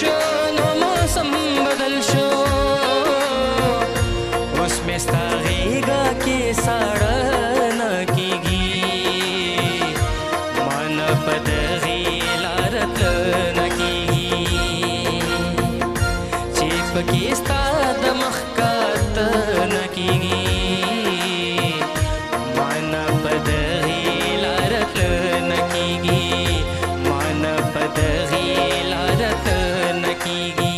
شو نو موسم بدل شو اوس مې ستا غېږه کې ساړه نه کېږي ما نه په دغې لاره تله نه کېږي چې پکې ستا د مخ کاته نه کېږي ما نه په دغې لاره تله نه کېږي ما نه په دغې لاره تله نه کېږي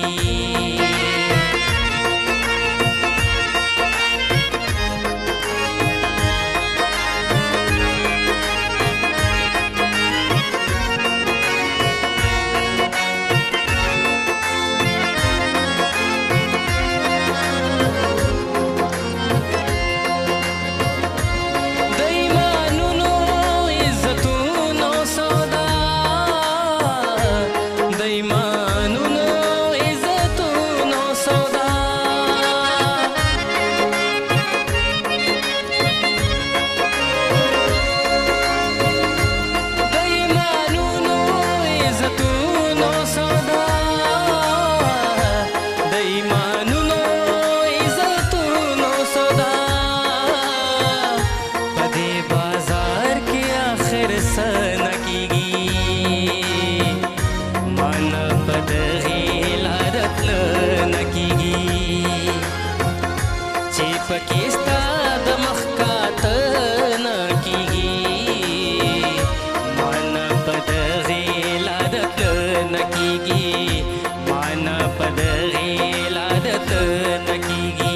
پکې ستا د مخ کاته نه کېږي ما نه په دغې لاره تله نه کېږي ما نه په دغې لاره تله نه کېږي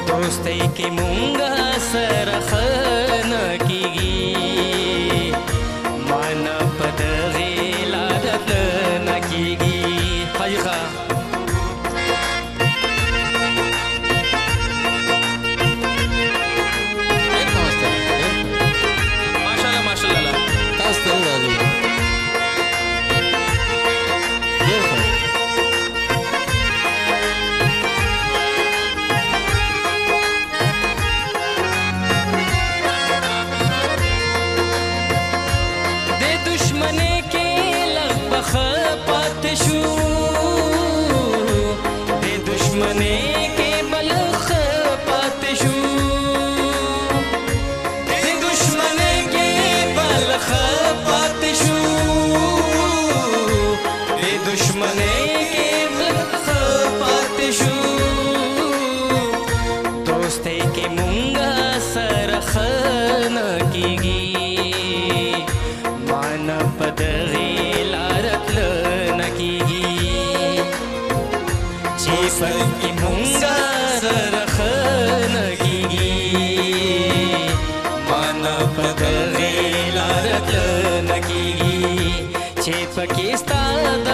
دوستۍ کې مونږه سره ښه نه کېږي ما نه په دغې لاره تله نه کېږي حاجي ښه ماشاءالله ماشاءالله تاسو ته راځي دوستۍ کې مونږه سره ښه نه کېږي ما نه په دغې لاره تله نه کېږي چې پکې مونږه سره ښه نه کېږي ما نه په دغې لاره تله نه کېږي چې پکې ستا د